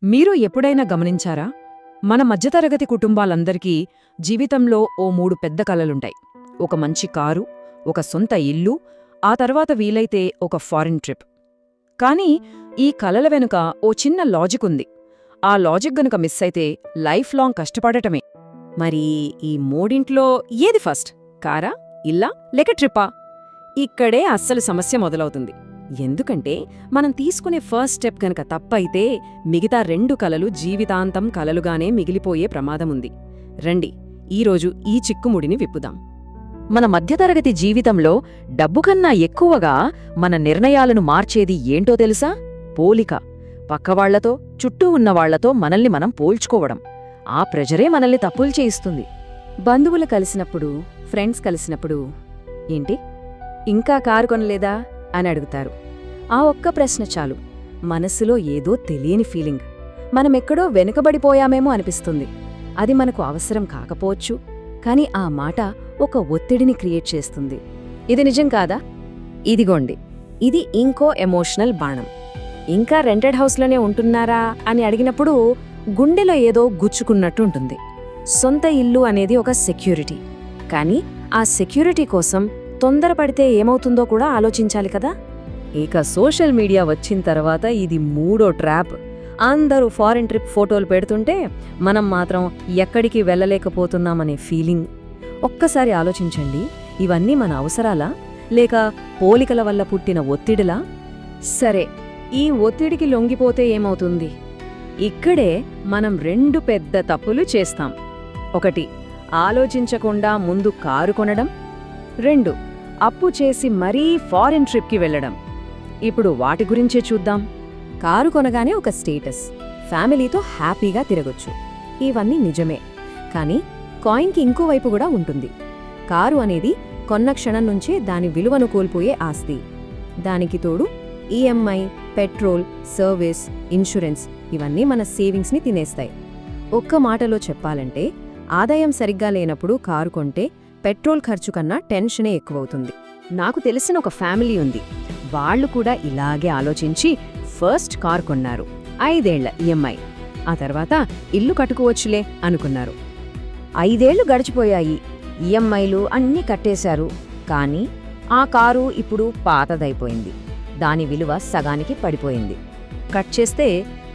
మీరు ఎప్పుడైనా గమనించారా? మన మధ్యతరగతి కుటుంబాలందరికీ జీవితంలో ఓ 3 పెద్ద కలలుంటాయి. ఒక మంచి కారు, ఒక సొంత ఇల్లు, ఆ తర్వాత వీలైతే ఒక ఫారిన్ ట్రిప్. కానీ ఈ కలల వెనుక ఓ చిన్న లాజికుంది. ఆ లాజిక్ గనుక మిస్ అయితే లైఫ్ లాంగ్ కష్టపడటమే. మరి ఈ మూడింట్లో ఏది ఫస్ట్? కారా, ఇల్లా, లేక ట్రిప్పా? ఇక్కడే అస్సలు సమస్య మొదలవుతుంది. ఎందుకంటే మనం తీసుకునే ఫస్ట్ స్టెప్ గనక తప్పైతే మిగతా 2 కలలు జీవితాంతం కలలుగానే మిగిలిపోయే ప్రమాదముంది. రండి, ఈరోజు ఈ చిక్కుముడిని విప్పుదాం. మన మధ్యతరగతి జీవితంలో డబ్బు కన్నా ఎక్కువగా మన నిర్ణయాలను మార్చేది ఏంటో తెలుసా? పోలిక. పక్కవాళ్లతో, చుట్టూ ఉన్నవాళ్లతో మనల్ని మనం పోల్చుకోవడం. ఆ ప్రెజరే మనల్ని తప్పులు చేయిస్తుంది. బంధువులు కలిసినప్పుడు, ఫ్రెండ్స్ కలిసినప్పుడు, ఏంటి ఇంకా కారు కొనలేదా అని అడుగుతారు. ఆ ఒక్క ప్రశ్న చాలు, మనసులో ఏదో తెలియని ఫీలింగ్. మనమెక్కడో వెనుకబడిపోయామేమో అనిపిస్తుంది. అది మనకు అవసరం కాకపోవచ్చు, కాని ఆ మాట ఒక ఒత్తిడిని క్రియేట్ చేస్తుంది. ఇది నిజం కాదా? ఇదిగోండి, ఇది ఇంకో ఎమోషనల్ బాణం. ఇంకా రెంటెడ్ హౌస్లోనే ఉంటున్నారా అని అడిగినప్పుడు గుండెలో ఏదో గుచ్చుకున్నట్టు ఉంటుంది. సొంత ఇల్లు అనేది ఒక సెక్యూరిటీ, కానీ ఆ సెక్యూరిటీ కోసం తొందరపడితే ఏమవుతుందో కూడా ఆలోచించాలి కదా. ఇక సోషల్ మీడియా వచ్చిన తర్వాత ఇది 3వ ట్రాప్. అందరూ ఫారిన్ ట్రిప్ ఫోటోలు పెడుతుంటే మనం మాత్రం ఎక్కడికి వెళ్ళలేకపోతున్నామనే ఫీలింగ్. ఒక్కసారి ఆలోచించండి, ఇవన్నీ మన అవసరాలా, లేక పోలికల వల్ల పుట్టిన ఒత్తిడిలా? సరే, ఈ ఒత్తిడికి లొంగిపోతే ఏమవుతుంది? ఇక్కడే మనం 2 పెద్ద తప్పులు చేస్తాం. 1, ఆలోచించకుండా ముందు కారు కొనడం. 2, అప్పు చేసి మరీ ఫారిన్ ట్రిప్కి వెళ్లడం. ఇప్పుడు వాటి గురించే చూద్దాం. కారు కొనగానే ఒక స్టేటస్, ఫ్యామిలీతో హ్యాపీగా తిరగొచ్చు. ఇవన్నీ నిజమే, కానీ కాయిన్కి ఇంకో వైపు కూడా ఉంటుంది. కారు అనేది కొన్న క్షణం నుంచే దాని విలువను కోల్పోయే ఆస్తి. దానికి తోడు ఈఎంఐ, పెట్రోల్, సర్వీస్, ఇన్సూరెన్స్ ఇవన్నీ మన సేవింగ్స్ని తినేస్తాయి. ఒక్క మాటలో చెప్పాలంటే, ఆదాయం సరిగ్గా లేనప్పుడు కారు కొంటే పెట్రోల్ ఖర్చు కన్నా టెన్షనే ఎక్కువవుతుంది. నాకు తెలిసిన ఒక ఫ్యామిలీ ఉంది. వాళ్లు కూడా ఇలాగే ఆలోచించి ఫస్ట్ కార్ కొన్నారు. 5 ఏళ్ల ఈఎంఐ. ఆ తర్వాత ఇల్లు కట్టుకోవచ్చులే అనుకున్నారు. 5 ఏళ్లు గడిచిపోయాయి. ఈఎంఐలు అన్నీ కట్టేశారు. కానీ ఆ కారు ఇప్పుడు పాతదైపోయింది. దాని విలువ సగానికి పడిపోయింది. కట్ చేస్తే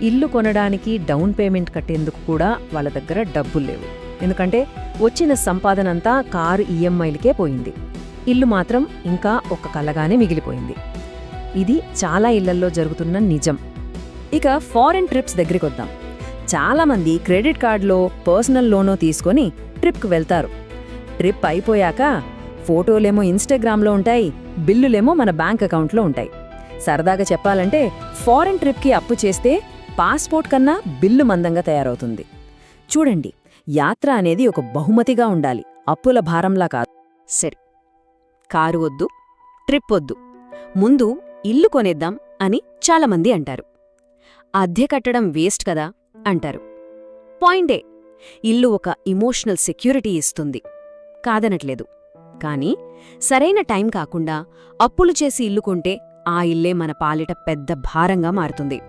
ఇల్లు కొనడానికి డౌన్ పేమెంట్ కట్టేందుకు కూడా వాళ్ళ దగ్గర డబ్బులు లేవు. ఎందుకంటే వచ్చిన సంపాదనంతా కారు ఈఎంఐలకే పోయింది. ఇల్లు మాత్రం ఇంకా ఒక కలగానే మిగిలిపోయింది. ఇది చాలా ఇళ్లల్లో జరుగుతున్న నిజం. ఇక ఫారెన్ ట్రిప్స్ దగ్గరికొద్దాం. చాలామంది క్రెడిట్ కార్డులో, పర్సనల్ లోనో తీసుకొని ట్రిప్కు వెళ్తారు. ట్రిప్ అయిపోయాక ఫోటోలేమో ఇన్స్టాగ్రామ్లో ఉంటాయి, బిల్లులేమో మన బ్యాంక్ అకౌంట్లో ఉంటాయి. సరదాగా చెప్పాలంటే ఫారెన్ ట్రిప్కి అప్పు చేస్తే పాస్పోర్ట్ కన్నా బిల్లు మందంగా తయారవుతుంది. చూడండి, యాత్ర అనేది ఒక బహుమతిగా ఉండాలి, అప్పుల భారంలా కాదు. సరే, కారు వద్దు, ట్రిప్ వద్దు, ముందు ఇల్లు కొనేద్దాం అని చాలామంది అంటారు. అద్దె కట్టడం వేస్ట్ కదా అంటారు. పాయింటే, ఇల్లు ఒక ఇమోషనల్ సెక్యూరిటీ ఇస్తుంది, కాదనట్లేదు. కానీ సరైన టైం కాకుండా అప్పులు చేసి ఇల్లు కొంటే ఆ ఇల్లే మన పాలిట పెద్ద భారంగా మారుతుంది.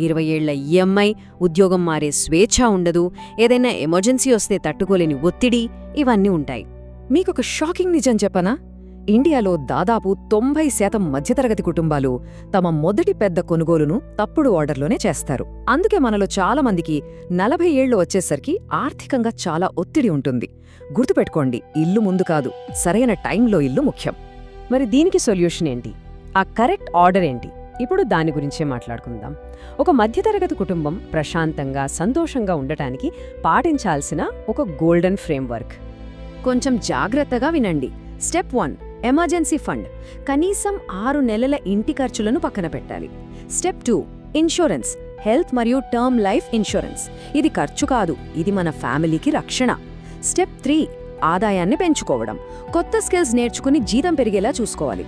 20 ఏళ్ల ఈఎంఐ, ఉద్యోగం మారే స్వేచ్ఛ ఉండదు, ఏదైనా ఎమర్జెన్సీ వస్తే తట్టుకోలేని ఒత్తిడి, ఇవన్నీ ఉంటాయి. మీకొక షాకింగ్ నిజం చెప్పనా? ఇండియాలో దాదాపు 90% మధ్యతరగతి కుటుంబాలు తమ మొదటి పెద్ద కొనుగోలును తప్పుడు ఆర్డర్లోనే చేస్తారు. అందుకే మనలో చాలామందికి 40 ఏళ్లు వచ్చేసరికి ఆర్థికంగా చాలా ఒత్తిడి ఉంటుంది. గుర్తుపెట్టుకోండి, ఇల్లు ముందు కాదు, సరైన టైంలో ఇల్లు ముఖ్యం. మరి దీనికి సొల్యూషన్ ఏంటి? ఆ కరెక్ట్ ఆర్డర్ ఏంటి? ఇప్పుడు దాని గురించే మాట్లాడుకుందాం. ఒక మధ్యతరగతి కుటుంబం ప్రశాంతంగా, సంతోషంగా ఉండటానికి పాటించాల్సిన ఒక గోల్డెన్ ఫ్రేమ్వర్క్. కొంచెం జాగ్రత్తగా వినండి. Step 1, emergency fund. కనీసం 6 నెలల ఇంటి ఖర్చులను పక్కన పెట్టాలి. స్టెప్ 2, ఇన్సూరెన్స్, హెల్త్ మరియు టర్మ్ లైఫ్ ఇన్సూరెన్స్. ఇది ఖర్చు కాదు, ఇది మన ఫ్యామిలీకి రక్షణ. స్టెప్ 3, ఆదాయాన్ని పెంచుకోవడం. కొత్త స్కిల్స్ నేర్చుకుని జీతం పెరిగేలా చూసుకోవాలి.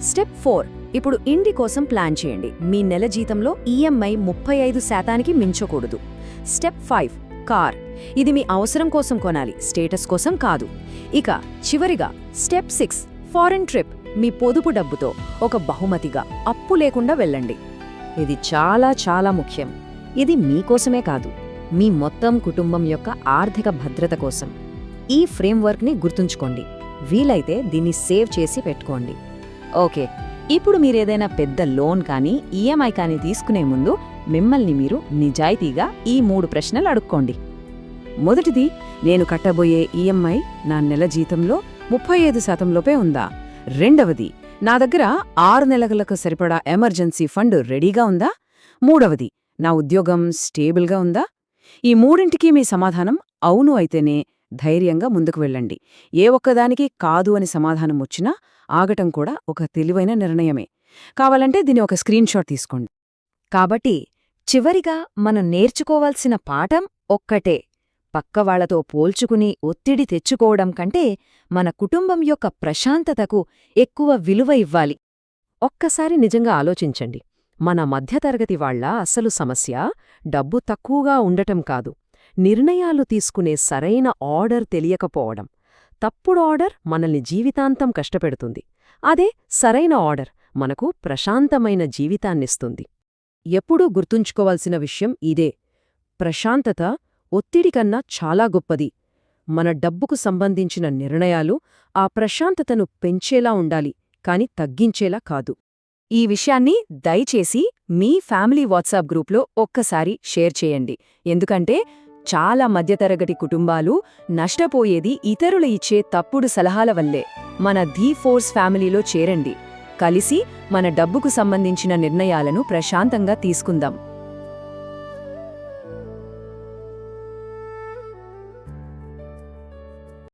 స్టెప్ 4, ఇప్పుడు ఇంటి కోసం ప్లాన్ చేయండి. మీ నెల జీతంలో ఈఎంఐ 35% మించకూడదు. Step 5, car. ఇది మీ అవసరం కోసం కొనాలి, స్టేటస్ కోసం కాదు. ఇక చివరిగా స్టెప్ 6, ఫారెన్ ట్రిప్. మీ పొదుపు డబ్బుతో ఒక బహుమతిగా, అప్పు లేకుండా వెళ్ళండి. ఇది చాలా చాలా ముఖ్యం. ఇది మీకోసమే కాదు, మీ మొత్తం కుటుంబం యొక్క ఆర్థిక భద్రత కోసం. ఈ ఫ్రేమ్వర్క్ని గుర్తుంచుకోండి. వీలైతే దీన్ని సేవ్ చేసి పెట్టుకోండి. ఓకే, ఇప్పుడు మీరేదైనా పెద్ద లోన్ కానీ ఈఎంఐ కానీ తీసుకునే ముందు మిమ్మల్ని మీరు నిజాయితీగా ఈ 3 ప్రశ్నలు అడుక్కోండి. మొదటిది, నేను కట్టబోయే ఈఎంఐ నా నెల జీతంలో 35% లోపే ఉందా? రెండవది, నా దగ్గర 6 నెలలకు సరిపడా ఎమర్జెన్సీ ఫండ్ రెడీగా ఉందా? మూడవది, నా ఉద్యోగం స్టేబుల్గా ఉందా? ఈ మూడింటికి మీ సమాధానం అవును అయితేనే ధైర్యంగా ముందుకు వెళ్ళండి. ఏ ఒక్కదానికి కాదు అని సమాధానం వచ్చినా ఆగటం కూడా ఒక తెలివైన నిర్ణయమే. కావాలంటే దీని ఒక స్క్రీన్‌షాట్ తీసుకోండి. కాబట్టి చివరిగా మనం నేర్చుకోవాల్సిన పాఠం ఒక్కటే: పక్కవాళ్లతో పోల్చుకుని ఒత్తిడి తెచ్చుకోవడం కంటే మన కుటుంబం యొక్క ప్రశాంతతకు ఎక్కువ విలువ ఇవ్వాలి. ఒక్కసారి నిజంగా ఆలోచించండి. మన మధ్యతరగతి వాళ్ల అసలు సమస్య డబ్బు తక్కువగా ఉండటం కాదు, నిర్ణయాలు తీసుకునే సరైన ఆర్డర్ తెలియకపోవడం. తప్పుడు ఆర్డర్ మనల్ని జీవితాంతం కష్టపెడుతుంది. అదే సరైన ఆర్డర్ మనకు ప్రశాంతమైన జీవితాన్నిస్తుంది. ఎప్పుడూ గుర్తుంచుకోవాల్సిన విషయం ఇదే: ప్రశాంతత ఒత్తిడికన్నా చాలా గొప్పది. మన డబ్బుకు సంబంధించిన నిర్ణయాలు ఆ ప్రశాంతతను పెంచేలా ఉండాలి, కాని తగ్గించేలా కాదు. ఈ విషయాన్ని దయచేసి మీ ఫ్యామిలీ వాట్సాప్ గ్రూప్లో ఒక్కసారి షేర్ చేయండి. ఎందుకంటే చాలా మధ్యతరగతి కుటుంబాలు నష్టపోయేది ఇతరులు ఇచ్చే తప్పుడు సలహాల వల్లే. మన ది ఫోర్స్ ఫ్యామిలీలో చేరండి. కలిసి మన డబ్బుకు సంబంధించిన నిర్ణయాలను ప్రశాంతంగా తీసుకుందాం.